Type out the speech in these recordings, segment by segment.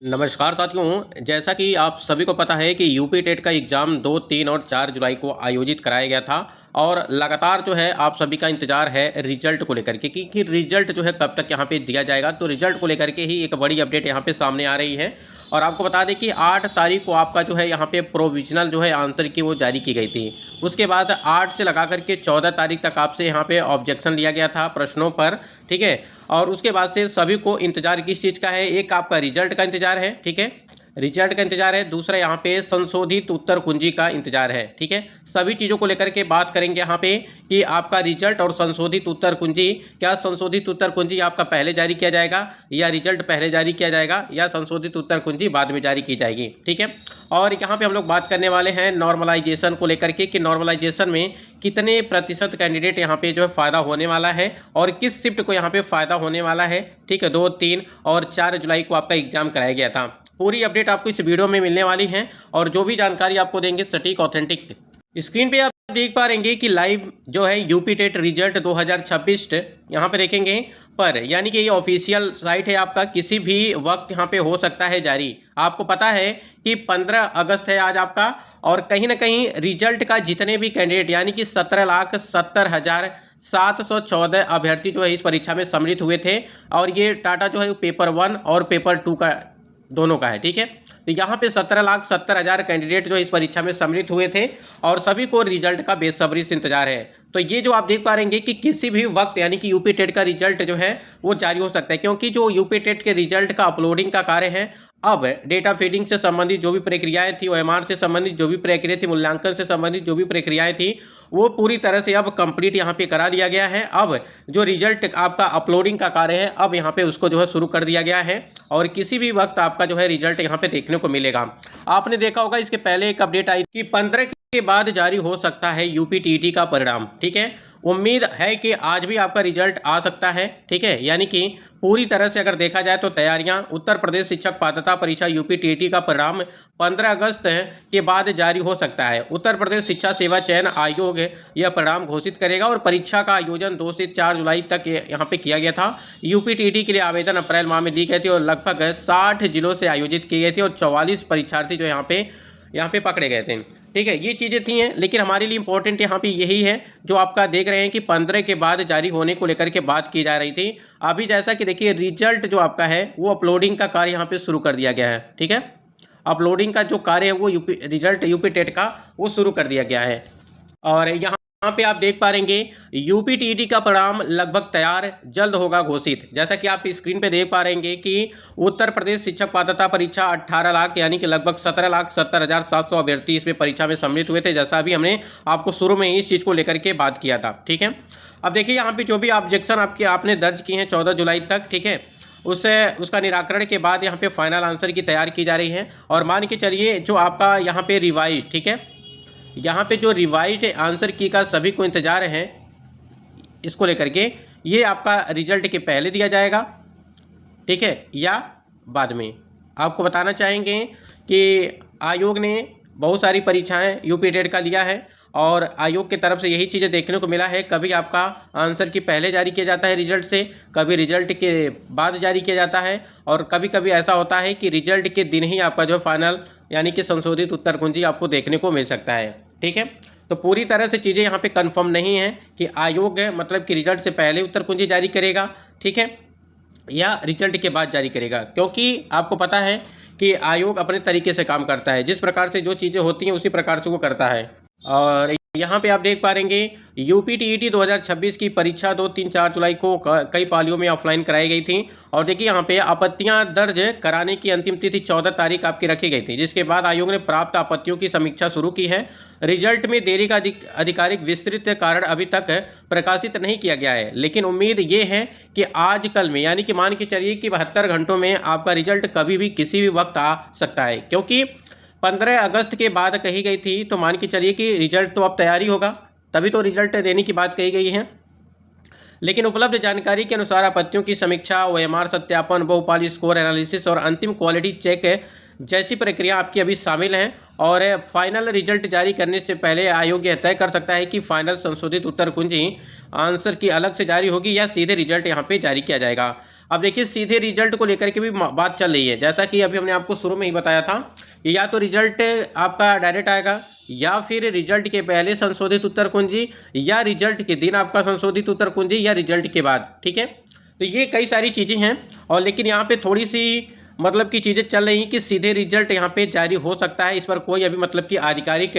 नमस्कार साथियों, जैसा कि आप सभी को पता है कि यूपी टेट का एग्ज़ाम 2, 3 और 4 जुलाई को आयोजित कराया गया था और लगातार जो है आप सभी का इंतज़ार है रिजल्ट को लेकर के कि रिजल्ट जो है कब तक यहाँ पे दिया जाएगा। तो रिजल्ट को लेकर के ही एक बड़ी अपडेट यहाँ पे सामने आ रही है और आपको बता दें कि 8 तारीख को आपका जो है यहाँ पे प्रोविजनल जो है आंसर की वो जारी की गई थी। उसके बाद 8 से लगा करके 14 तारीख तक आपसे यहाँ पे ऑब्जेक्शन लिया गया था प्रश्नों पर, ठीक है। और उसके बाद से सभी को इंतजार किस चीज़ का है, एक आपका रिजल्ट का इंतजार है, ठीक है, रिजल्ट का इंतजार है। दूसरा यहाँ पे संशोधित उत्तर कुंजी का इंतजार है, ठीक है। सभी चीज़ों को लेकर के बात करेंगे यहाँ पे कि आपका रिजल्ट और संशोधित उत्तर कुंजी, क्या संशोधित उत्तर कुंजी आपका पहले जारी किया जाएगा या रिजल्ट पहले जारी किया जाएगा या संशोधित उत्तर कुंजी बाद में जारी की जाएगी, ठीक है। और यहाँ पे हम लोग बात करने वाले हैं नॉर्मलाइजेशन को लेकर के कि नॉर्मलाइजेशन में कितने प्रतिशत कैंडिडेट यहाँ पे जो है फ़ायदा होने वाला है और किस शिफ्ट को यहाँ पे फ़ायदा होने वाला है, ठीक है। 2, 3 और 4 जुलाई को आपका एग्जाम कराया गया था। पूरी अपडेट आपको इस वीडियो में मिलने वाली है और जो भी जानकारी आपको देंगे सटीक ऑथेंटिक। स्क्रीन पे आप देख पा रहे कि लाइव जो है यूपी टेट रिजल्ट 2026 यहाँ पे देखेंगे पर, यानी कि ये ऑफिशियल साइट है आपका, किसी भी वक्त यहाँ पे हो सकता है जारी। आपको पता है कि 15 अगस्त है आज आपका और कहीं ना कहीं रिजल्ट का जितने भी कैंडिडेट यानी कि 17,70,714 अभ्यर्थी जो है इस परीक्षा में सम्मिलित हुए थे और ये डाटा जो है पेपर 1 और पेपर 2 का दोनों का है, ठीक है। तो यहाँ पे 17,70,000 कैंडिडेट जो इस परीक्षा में सम्मिलित हुए थे और सभी को रिजल्ट का बेसब्री से इंतजार है। तो ये जो आप देख पा रहे हैं कि किसी भी वक्त यानी कि यूपी टेट का रिजल्ट जो है वो जारी हो सकता है, क्योंकि जो यूपी टेट के रिजल्ट का अपलोडिंग का कार्य है, अब डेटा फीडिंग से संबंधित जो भी प्रक्रियाएं थी, ओएमआर से संबंधित जो भी प्रक्रिया थी, मूल्यांकन से संबंधित जो भी प्रक्रियाएं थी, वो पूरी तरह से अब कंप्लीट यहाँ पे करा दिया गया है। अब जो रिजल्ट आपका अपलोडिंग का कार्य है अब यहाँ पे उसको जो है शुरू कर दिया गया है और किसी भी वक्त आपका जो है रिजल्ट यहाँ पे देखने को मिलेगा। आपने देखा होगा इसके पहले एक अपडेट आई कि 15 के बाद जारी हो सकता है यूपी टीईटी का परिणाम, ठीक है। उम्मीद है कि आज भी आपका रिजल्ट आ सकता है, ठीक है। यानी कि पूरी तरह से अगर देखा जाए तो तैयारियां, उत्तर प्रदेश शिक्षक पात्रता परीक्षा यूपी टीईटी का परिणाम 15 अगस्त के बाद जारी हो सकता है। उत्तर प्रदेश शिक्षा सेवा चयन आयोग यह परिणाम घोषित करेगा और परीक्षा का आयोजन 2 से 4 जुलाई तक यहाँ पे किया गया था। यूपी टीईटी के लिए आवेदन अप्रैल माह में दी गई थी और लगभग 60 जिलों से आयोजित की गई थी और 44 परीक्षार्थी जो यहाँ पे पकड़े गए थे, ठीक है। ये चीज़ें थी हैं, लेकिन हमारे लिए इंपॉर्टेंट यहाँ पे यही है जो आपका देख रहे हैं कि 15 के बाद जारी होने को लेकर के बात की जा रही थी। अभी जैसा कि देखिए रिजल्ट जो आपका है वो अपलोडिंग का कार्य यहाँ पे शुरू कर दिया गया है, ठीक है। अपलोडिंग का जो कार्य है वो रिजल्ट यूपी टेट का वो शुरू कर दिया गया है और यहाँ पे आप देख पा रहेंगे यूपी टीईटी का परिणाम लगभग तैयार, जल्द होगा घोषित। जैसा कि आप स्क्रीन पे देख पा रहेंगे कि उत्तर प्रदेश शिक्षक पात्रता परीक्षा 18 लाख यानी कि लगभग 17,70,700 अभ्यर्थी इसमें परीक्षा में सम्मिलित हुए थे, जैसा अभी हमने आपको शुरू में इस चीज़ को लेकर के बात किया था, ठीक है। अब देखिए यहाँ पे जो भी ऑब्जेक्शन आपने दर्ज किए हैं 14 जुलाई तक, ठीक है, उसका निराकरण के बाद यहाँ पे फाइनल आंसर की तैयारी की जा रही है और मान के चलिए जो आपका यहाँ पे रिवाइज, ठीक है, यहाँ पे जो रिवाइज आंसर की का सभी को इंतजार है इसको लेकर के, ये आपका रिजल्ट के पहले दिया जाएगा, ठीक है, या बाद में। आपको बताना चाहेंगे कि आयोग ने बहुत सारी परीक्षाएं यूपी टेट का लिया है और आयोग की तरफ से यही चीज़ें देखने को मिला है। कभी आपका आंसर की पहले जारी किया जाता है रिजल्ट से, कभी रिजल्ट के बाद जारी किया जाता है और कभी कभी ऐसा होता है कि रिजल्ट के दिन ही आपका जो फाइनल यानी कि संशोधित उत्तर कुंजी आपको देखने को मिल सकता है, ठीक है। तो पूरी तरह से चीज़ें यहाँ पे कंफर्म नहीं है कि आयोग मतलब कि रिजल्ट से पहले उत्तर कुंजी जारी करेगा, ठीक है, या रिजल्ट के बाद जारी करेगा, क्योंकि आपको पता है कि आयोग अपने तरीके से काम करता है, जिस प्रकार से जो चीज़ें होती हैं उसी प्रकार से वो करता है। और यहाँ पे आप देख पा रहेंगे यूपी टीईटी 2026 की परीक्षा 2, 3, 4 जुलाई को कई पालियों में ऑफलाइन कराई गई थी और देखिए यहाँ पे आपत्तियाँ दर्ज कराने की अंतिम तिथि 14 तारीख आपकी रखी गई थी, जिसके बाद आयोग ने प्राप्त आपत्तियों की समीक्षा शुरू की है। रिजल्ट में देरी का आधिकारिक विस्तृत कारण अभी तक प्रकाशित नहीं किया गया है, लेकिन उम्मीद ये है कि आज कल में यानी कि मान के चलिए कि 72 घंटों में आपका रिजल्ट कभी भी किसी भी वक्त आ सकता है, क्योंकि 15 अगस्त के बाद कही गई थी। तो मान के चलिए कि रिजल्ट तो अब तैयारी होगा, तभी तो रिजल्ट देने की बात कही गई है। लेकिन उपलब्ध जानकारी के अनुसार आपत्तियों की समीक्षा, ओएमआर सत्यापन, बहुपाली स्कोर एनालिसिस और अंतिम क्वालिटी चेक जैसी प्रक्रिया आपकी अभी शामिल हैं और फाइनल रिजल्ट जारी करने से पहले आयोग यह तय कर सकता है कि फाइनल संशोधित उत्तर कुंजी आंसर की अलग से जारी होगी या सीधे रिजल्ट यहाँ पे जारी किया जाएगा। अब देखिए सीधे रिजल्ट को लेकर के भी बात चल रही है, जैसा कि अभी हमने आपको शुरू में ही बताया था कि या तो रिजल्ट आपका डायरेक्ट आएगा या फिर रिजल्ट के पहले संशोधित उत्तर कुंजी या रिजल्ट के दिन आपका संशोधित उत्तर कुंजी या रिजल्ट के बाद। ठीक है, तो ये कई सारी चीज़ें हैं और लेकिन यहाँ पे थोड़ी सी मतलब की चीज़ें चल रही हैं कि सीधे रिजल्ट यहाँ पे जारी हो सकता है। इस पर कोई अभी मतलब कि आधिकारिक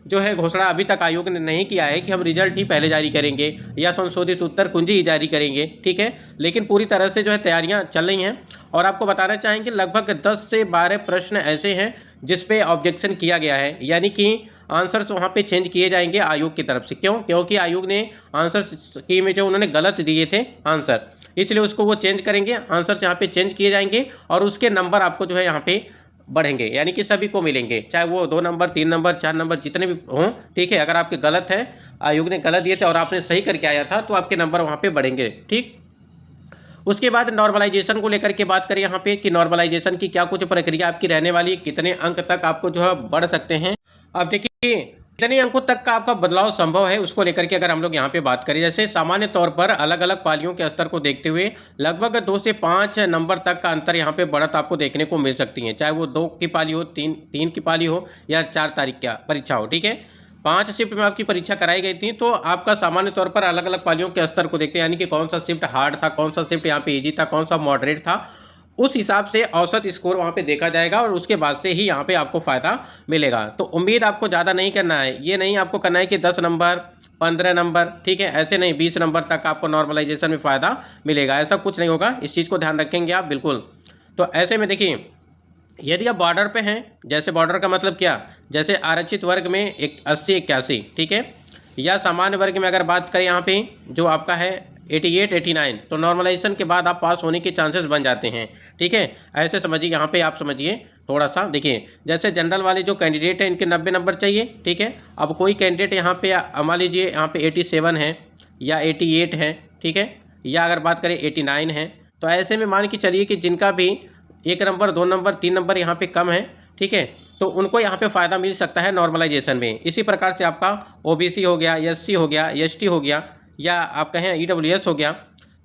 जो है घोषणा अभी तक आयोग ने नहीं किया है कि हम रिजल्ट ही पहले जारी करेंगे या संशोधित उत्तर कुंजी ही जारी करेंगे। ठीक है, लेकिन पूरी तरह से जो है तैयारियां चल रही हैं और आपको बताना चाहेंगे लगभग 10 से 12 प्रश्न ऐसे हैं जिस पे ऑब्जेक्शन किया गया है, यानी कि आंसर्स वहाँ पे चेंज किए जाएंगे आयोग की तरफ से। क्यों? क्योंकि आयोग ने आंसर्स की में जो उन्होंने गलत दिए थे आंसर, इसलिए उसको वो चेंज करेंगे, आंसर्स यहाँ पे चेंज किए जाएंगे और उसके नंबर आपको जो है यहाँ पे बढ़ेंगे, यानी कि सभी को मिलेंगे, चाहे वो 2 नंबर 3 नंबर 4 नंबर जितने भी हों। ठीक है, अगर आपके गलत है, आयोग ने गलत दिए थे और आपने सही करके आया था तो आपके नंबर वहाँ पे बढ़ेंगे। ठीक, उसके बाद नॉर्मलाइजेशन को लेकर के बात करें यहाँ पे कि नॉर्मलाइजेशन की क्या कुछ प्रक्रिया आपकी रहने वाली है, कितने अंक तक आपको जो है बढ़ सकते हैं। अब देखिए कितने अंकों तक का आपका बदलाव संभव है उसको लेकर के अगर हम लोग यहाँ पे बात करें, जैसे सामान्य तौर पर अलग अलग पालियों के स्तर को देखते हुए लगभग 2 से 5 नंबर तक का अंतर यहाँ पे बढ़त आपको देखने को मिल सकती है, चाहे वो 2 की पाली हो, 3 की पाली हो या 4 तारीख की परीक्षा हो। ठीक है, 5 शिफ्ट में आपकी परीक्षा कराई गई थी, तो आपका सामान्य तौर पर अलग अलग पालियों के स्तर को देखते हैं, यानी कि कौन सा शिफ्ट हार्ड था, कौन सा शिफ्ट यहाँ पे ईजी था, कौन सा मॉडरेट था, उस हिसाब से औसत स्कोर वहाँ पे देखा जाएगा और उसके बाद से ही यहाँ पे आपको फ़ायदा मिलेगा। तो उम्मीद आपको ज़्यादा नहीं करना है, ये नहीं आपको करना है कि 10 नंबर 15 नंबर, ठीक है, ऐसे नहीं 20 नंबर तक आपको नॉर्मलाइजेशन में फ़ायदा मिलेगा, ऐसा कुछ नहीं होगा। इस चीज़ को ध्यान रखेंगे आप बिल्कुल। तो ऐसे में देखिए यदि आप बॉर्डर पे हैं, जैसे बॉर्डर का मतलब क्या, जैसे आरक्षित वर्ग में 80 81, ठीक है, या सामान्य वर्ग में अगर बात करें यहाँ पे जो आपका है 88 89, तो नॉर्मलाइजेशन के बाद आप पास होने के चांसेस बन जाते हैं। ठीक है, ऐसे समझिए, यहाँ पे आप समझिए थोड़ा सा। देखिए जैसे जनरल वाले जो कैंडिडेट हैं इनके 90 नंबर चाहिए। ठीक है, अब कोई कैंडिडेट यहाँ पे मान लीजिए यहाँ पे 87 है या 88 है, ठीक है, या अगर बात करें 89 है, तो ऐसे में मान के चलिए कि जिनका भी 1 नंबर 2 नंबर 3 नंबर यहाँ पे कम है, ठीक है, तो उनको यहाँ पे फ़ायदा मिल सकता है नॉर्मलाइजेशन में। इसी प्रकार से आपका OBC हो गया, SC हो गया, ST हो गया, या आप कहें EWS हो गया,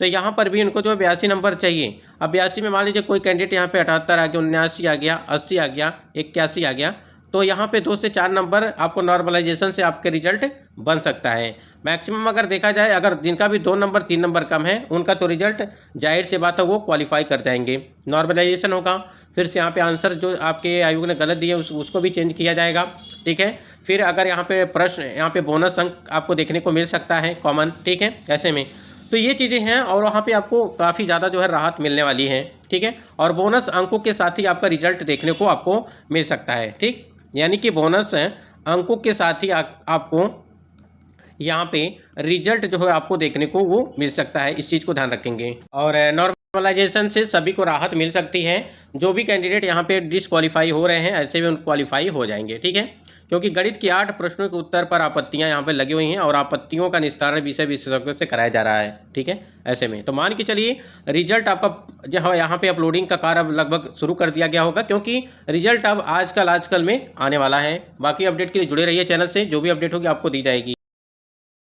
तो यहाँ पर भी इनको जो 82 नंबर चाहिए। अब 82 में मान लीजिए कोई कैंडिडेट यहाँ पे 78 आ गया, 79 आ गया, 80 आ गया, 81 आ गया, तो यहाँ पे 2 से 4 नंबर आपको नॉर्मलाइजेशन से आपके रिजल्ट बन सकता है। मैक्सिमम अगर देखा जाए, अगर जिनका भी 2 नंबर 3 नंबर कम है उनका तो रिजल्ट जाहिर से बात है वो क्वालिफाई कर जाएंगे, नॉर्मलाइजेशन होगा, फिर से यहाँ पे आंसर जो आपके आयोग ने गलत दिए उसको भी चेंज किया जाएगा। ठीक है, फिर अगर यहाँ पे प्रश्न यहाँ पे बोनस अंक आपको देखने को मिल सकता है कॉमन। ठीक है, ऐसे में तो ये चीज़ें हैं और वहाँ पे आपको काफ़ी ज़्यादा जो है राहत मिलने वाली है। ठीक है, और बोनस अंकों के साथ ही आपका रिजल्ट देखने को आपको मिल सकता है। ठीक, यानी कि बोनस अंकों के साथ ही आपको यहाँ पे रिजल्ट जो है आपको देखने को वो मिल सकता है, इस चीज़ को ध्यान रखेंगे। और नॉर्मलाइजेशन से सभी को राहत मिल सकती है, जो भी कैंडिडेट यहाँ पे डिसक्वालीफाई हो रहे हैं ऐसे भी उन क्वालिफाई हो जाएंगे। ठीक है, क्योंकि गणित की 8 प्रश्नों के उत्तर पर आपत्तियां यहाँ पे लगी हुई हैं और आपत्तियों का निस्तारण विषय विशेषज्ञों से कराया जा रहा है। ठीक है, ऐसे में तो मान के चलिए रिजल्ट आपका जो यहाँ पे अपलोडिंग का कार्य अब लगभग शुरू कर दिया गया होगा, क्योंकि रिजल्ट अब आजकल में आने वाला है। बाकी अपडेट के लिए जुड़े रहिए चैनल से, जो भी अपडेट होगी आपको दी जाएगी।